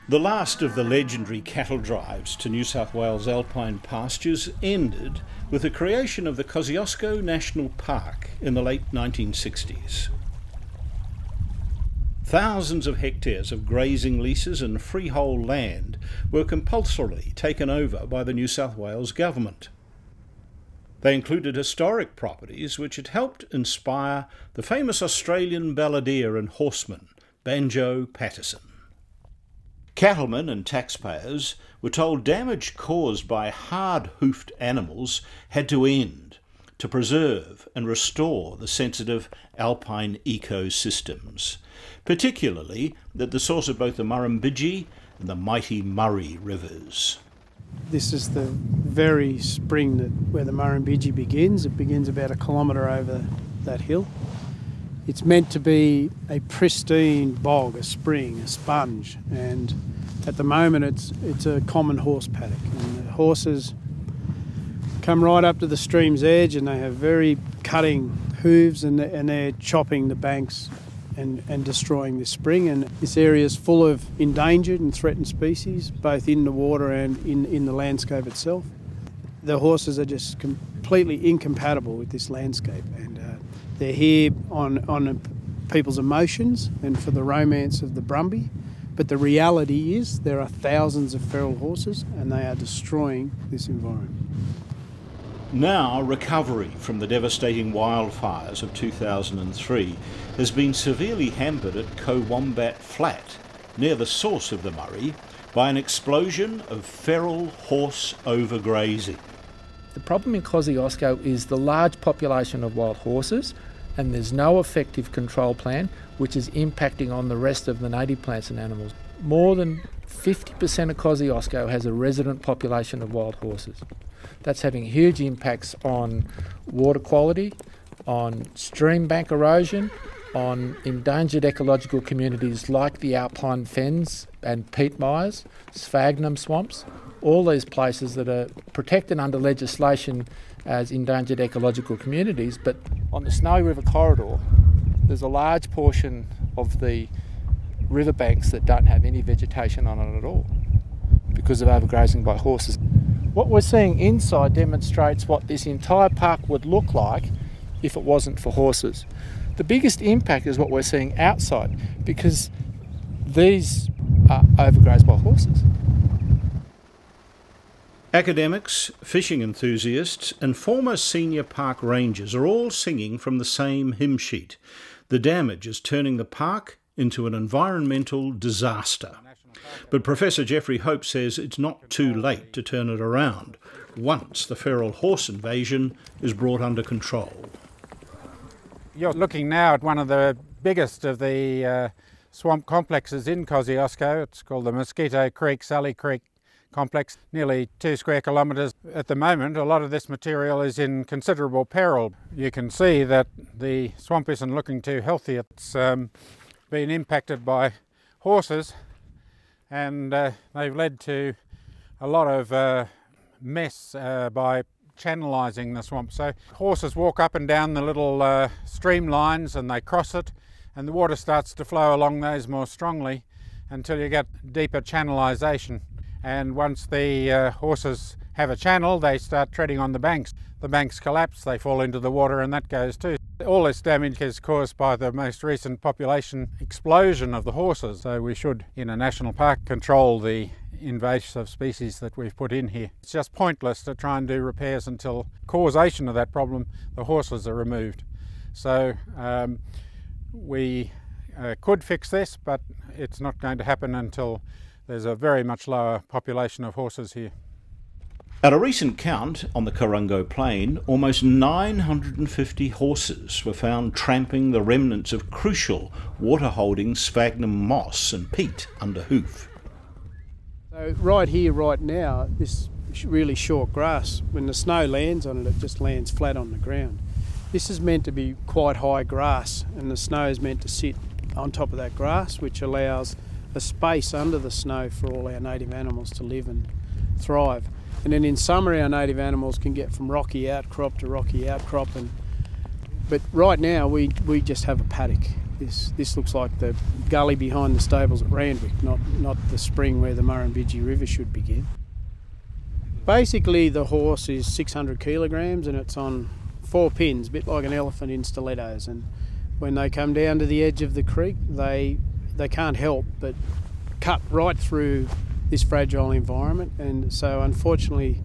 The last of the legendary cattle drives to New South Wales alpine pastures ended with the creation of the Kosciuszko National Park in the late 1960s. Thousands of hectares of grazing leases and freehold land were compulsorily taken over by the New South Wales government. They included historic properties which had helped inspire the famous Australian balladeer and horseman, Banjo Paterson. Cattlemen and taxpayers were told damage caused by hard-hoofed animals had to end to preserve and restore the sensitive alpine ecosystems, particularly at the source of both the Murrumbidgee and the mighty Murray rivers. This is the very spring where the Murrumbidgee begins. It begins about 1 kilometre over that hill. It's meant to be a pristine bog, a spring, a sponge, and at the moment it's a common horse paddock. And the horses come right up to the stream's edge and they have very cutting hooves and they're chopping the banks and destroying this spring. And this area is full of endangered and threatened species, both in the water and in the landscape itself. The horses are just completely incompatible with this landscape, and they're here on people's emotions and for the romance of the Brumby. But the reality is there are thousands of feral horses and they are destroying this environment. Now, recovery from the devastating wildfires of 2003 has been severely hampered at Kowombat Flat, near the source of the Murray, by an explosion of feral horse overgrazing. The problem in Kosciuszko is the large population of wild horses, and there's no effective control plan which is impacting on the rest of the native plants and animals. More than 50% of Kosciuszko has a resident population of wild horses. That's having huge impacts on water quality, on stream bank erosion, on endangered ecological communities like the alpine fens and peat mires, sphagnum swamps, all these places that are protected under legislation as endangered ecological communities. But on the Snowy River corridor, there's a large portion of the riverbanks that don't have any vegetation on it at all because of overgrazing by horses. What we're seeing inside demonstrates what this entire park would look like if it wasn't for horses. The biggest impact is what we're seeing outside, because these are overgrazed by horses. Academics, fishing enthusiasts and former senior park rangers are all singing from the same hymn sheet. The damage is turning the park into an environmental disaster. But Professor Jeffrey Hope says it's not too late to turn it around once the feral horse invasion is brought under control. You're looking now at one of the biggest of the swamp complexes in Kosciuszko. It's called the Mosquito Creek, Sally Creek complex, nearly 2 square kilometres. At the moment, a lot of this material is in considerable peril. You can see that the swamp isn't looking too healthy. It's been impacted by horses, and they've led to a lot of mess by channelizing the swamp. So horses walk up and down the little stream lines and they cross it, and the water starts to flow along those more strongly until you get deeper channelization. And once the horses have a channel, they start treading on the banks. The banks collapse, they fall into the water, and that goes too. All this damage is caused by the most recent population explosion of the horses. So we should, in a national park, control the invasive species that we've put in here. It's just pointless to try and do repairs until causation of that problem, the horses are removed. So we could fix this, but it's not going to happen until there's a very much lower population of horses here. At a recent count on the Corongo Plain, almost 950 horses were found tramping the remnants of crucial water-holding sphagnum moss and peat under hoof. So right here, right now, this really short grass, when the snow lands on it, it just lands flat on the ground. This is meant to be quite high grass, and the snow is meant to sit on top of that grass, which allows a space under the snow for all our native animals to live and thrive. And then in summer our native animals can get from rocky outcrop to rocky outcrop, but right now we just have a paddock, This looks like the gully behind the stables at Randwick, not the spring where the Murrumbidgee River should begin. Basically the horse is 600 kilograms and it's on 4 pins, a bit like an elephant in stilettos, and when they come down to the edge of the creek they can't help but cut right through this fragile environment. And so unfortunately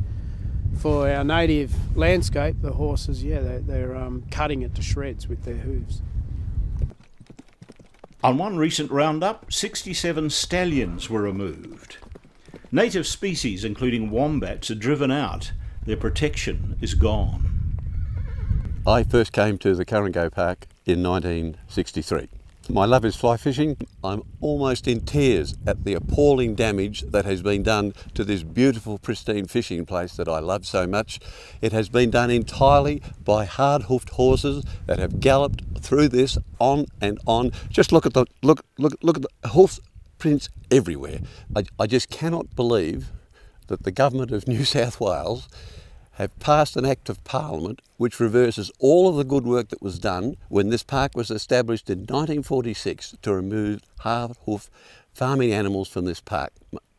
for our native landscape, the horses, they're cutting it to shreds with their hooves. On one recent roundup, 67 stallions were removed. Native species, including wombats, are driven out. Their protection is gone. I first came to the Kurringo Park in 1963. My love is fly fishing. I'm almost in tears at the appalling damage that has been done to this beautiful, pristine fishing place that I love so much. It has been done entirely by hard-hoofed horses that have galloped through this on and on. Just look at the look at the hoof prints everywhere. I just cannot believe that the government of New South Wales have passed an Act of Parliament which reverses all of the good work that was done when this park was established in 1946 to remove hard-hoof farming animals from this park,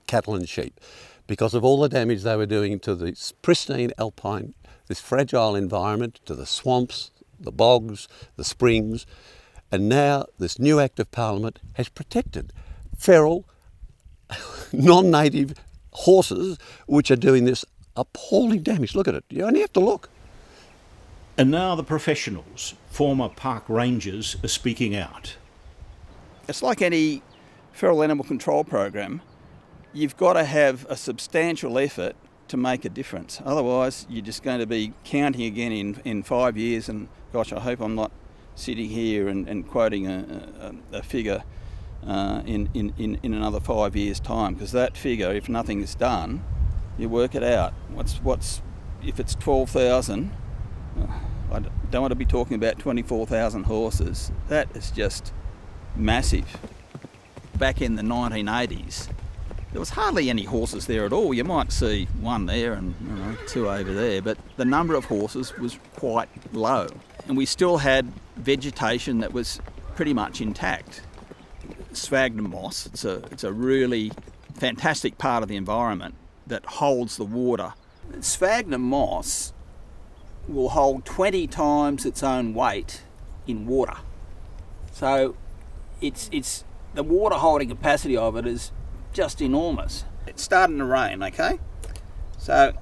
cattle and sheep, because of all the damage they were doing to the pristine alpine, this fragile environment, to the swamps, the bogs, the springs. And now this new Act of Parliament has protected feral, non-native horses which are doing this appalling damage. Look at it. You only have to look. And now the professionals, former park rangers, are speaking out. It's like any feral animal control program. You've got to have a substantial effort to make a difference. Otherwise, you're just going to be counting again in 5 years, and gosh, I hope I'm not sitting here and quoting a figure in another 5 years' time, because that figure, if nothing is done, you work it out. What's if it's 12,000? I don't want to be talking about 24,000 horses. That is just massive. Back in the 1980s, there was hardly any horses there at all. You might see one there and 2 over there, but the number of horses was quite low, and we still had vegetation that was pretty much intact. Sphagnum moss, it's a really fantastic part of the environment that holds the water. Sphagnum moss will hold 20 times its own weight in water. So it's the water holding capacity of it is just enormous. It's starting to rain, okay? So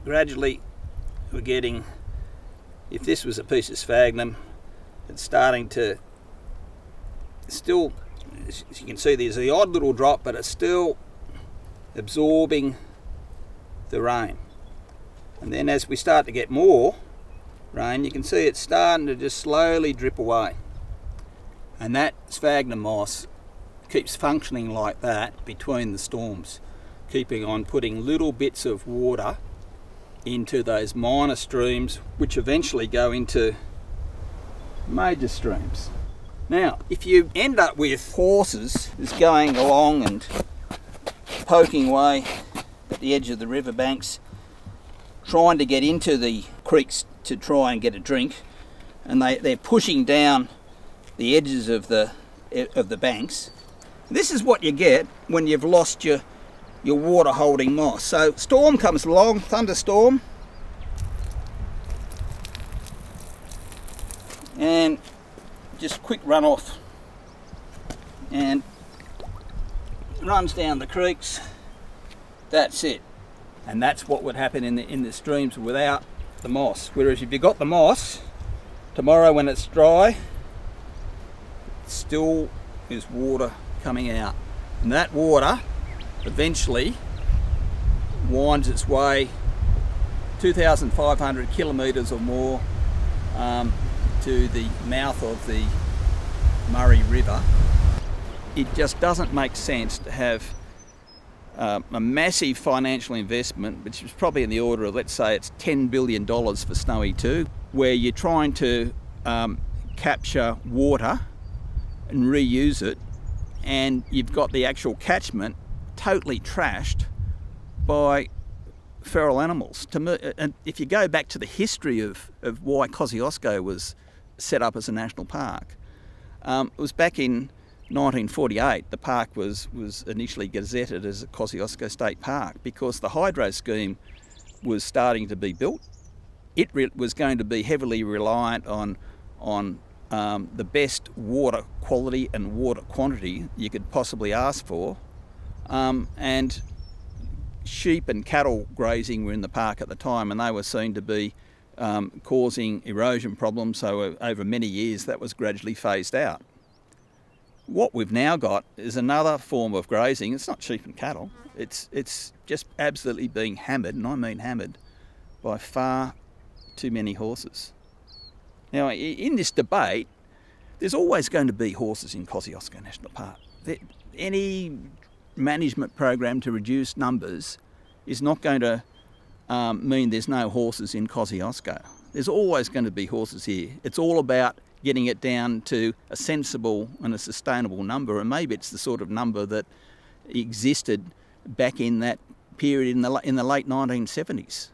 gradually we're getting, if this was a piece of sphagnum, it's starting to still, as you can see, there's the odd little drop, but it's still absorbing the rain. And then as we start to get more rain, you can see it's starting to just slowly drip away. And that sphagnum moss keeps functioning like that between the storms, keeping on putting little bits of water into those minor streams, which eventually go into major streams. Now, if you end up with horses just going along and poking away at the edge of the riverbanks, trying to get into the creeks to try and get a drink, and they're pushing down the edges of the banks. This is what you get when you've lost your water holding moss. So storm comes along, thunderstorm, and just quick runoff, and runs down the creeks. That's it. And that's what would happen in the streams without the moss. Whereas if you've got the moss, tomorrow when it's dry, still is water coming out. And that water eventually winds its way 2,500 kilometres or more to the mouth of the Murray River. It just doesn't make sense to have a massive financial investment, which is probably in the order of, let's say it's $10 billion for Snowy 2, where you're trying to capture water and reuse it, and you've got the actual catchment totally trashed by feral animals. And if you go back to the history of why Kosciuszko was set up as a national park. It was back in 1948 the park was initially gazetted as a Kosciuszko State Park because the hydro scheme was starting to be built. It was going to be heavily reliant on the best water quality and water quantity you could possibly ask for, and sheep and cattle grazing were in the park at the time, and they were seen to be causing erosion problems, so over many years that was gradually phased out. What we've now got is another form of grazing. It's not sheep and cattle, it's just absolutely being hammered, and I mean hammered, by far too many horses. Now, in this debate, there's always going to be horses in Kosciuszko National Park. Any management program to reduce numbers is not going to mean there's no horses in Kosciuszko. There's always going to be horses here. It's all about getting it down to a sensible and a sustainable number, and maybe it's the sort of number that existed back in that period in the late 1970s.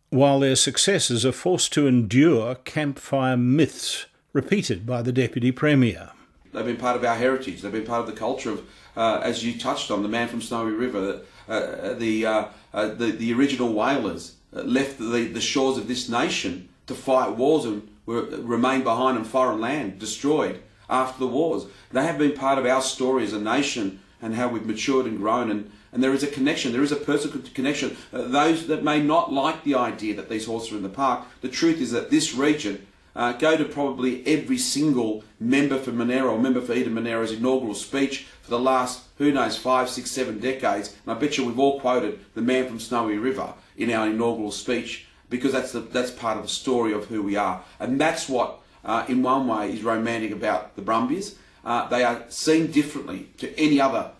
While their successors are forced to endure campfire myths repeated by the Deputy Premier. They've been part of our heritage. They've been part of the culture of, as you touched on, the man from Snowy River, the original whalers left the shores of this nation to fight wars and remain behind on foreign land, destroyed after the wars. They have been part of our story as a nation and how we've matured and grown, and there is a connection, there is a personal connection. Those that may not like the idea that these horses are in the park, the truth is that this region, go to probably every single member for Monaro, or member for Eden Monaro's inaugural speech for the last, who knows, 5, 6, 7 decades, and I bet you we've all quoted the man from Snowy River in our inaugural speech, because that's part of the story of who we are. And that's what, in one way, is romantic about the Brumbies. They are seen differently to any other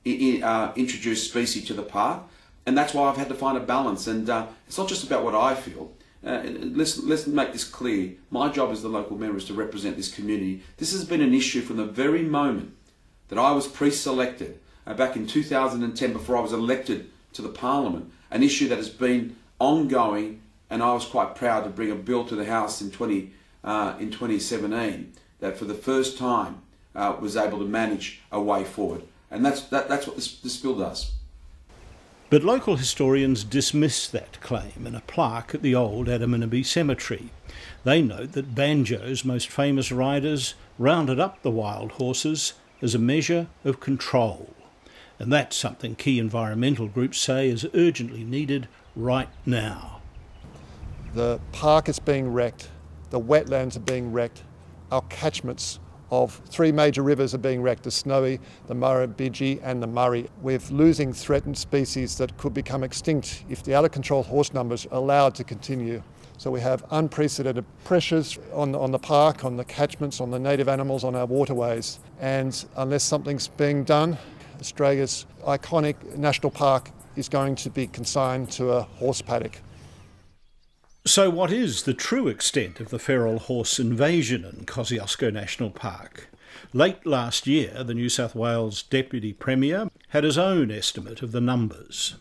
introduced species to the park, and that's why I've had to find a balance. And it's not just about what I feel. Let's make this clear. My job as the local member is to represent this community. This has been an issue from the very moment that I was pre-selected, back in 2010, before I was elected to the Parliament, an issue that has been ongoing, and I was quite proud to bring a bill to the House in 2017 that for the first time was able to manage a way forward. And that's what this bill does. But local historians dismiss that claim in a plaque at the old Adaminaby Cemetery. They note that Banjo's most famous riders rounded up the wild horses as a measure of control. And that's something key environmental groups say is urgently needed right now. The park is being wrecked, the wetlands are being wrecked, our catchments of 3 major rivers are being wrecked, the Snowy, the Murrumbidgee and the Murray. We're losing threatened species that could become extinct if the out-of-control horse numbers are allowed to continue. So we have unprecedented pressures on the park, on the catchments, on the native animals, on our waterways. And unless something's being done, Australia's iconic national park is going to be consigned to a horse paddock. So what is the true extent of the feral horse invasion in Kosciuszko National Park? Late last year, the New South Wales Deputy Premier had his own estimate of the numbers.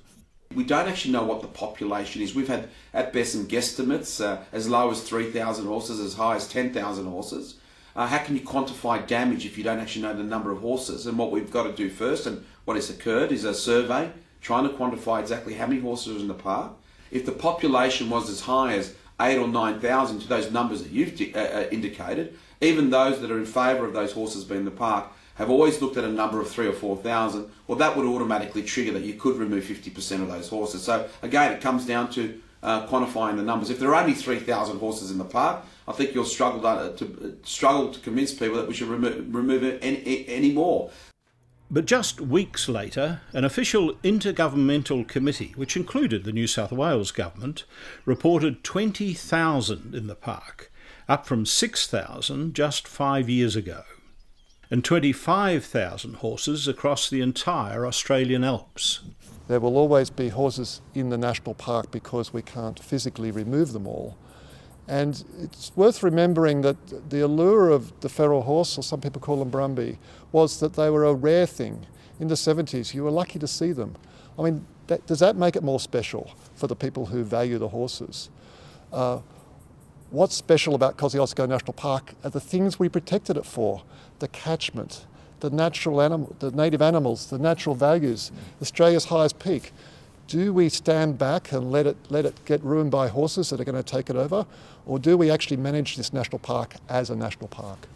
We don't actually know what the population is. We've had, at best, some guesstimates, as low as 3,000 horses, as high as 10,000 horses. How can you quantify damage if you don't actually know the number of horses? And what we've got to do first, and what has occurred, is a survey trying to quantify exactly how many horses are in the park. If the population was as high as 8,000 or 9,000 to those numbers that you've indicated, even those that are in favour of those horses being in the park have always looked at a number of 3,000 or 4,000, well, that would automatically trigger that you could remove 50% of those horses. So again, it comes down to quantifying the numbers. If there are only 3,000 horses in the park, I think you'll struggle to convince people that we should remove any more. But just weeks later, an official intergovernmental committee, which included the New South Wales government, reported 20,000 in the park, up from 6,000 just 5 years ago, and 25,000 horses across the entire Australian Alps. There will always be horses in the national park because we can't physically remove them all. And it's worth remembering that the allure of the feral horse, or some people call them Brumby, was that they were a rare thing. In the 70s, you were lucky to see them. I mean, does that make it more special for the people who value the horses? What's special about Kosciuszko National Park are the things we protected it for: the catchment, the natural animal, the native animals, the natural values, Australia's highest peak. Do we stand back and let it get ruined by horses that are going to take it over, or do we actually manage this national park as a national park?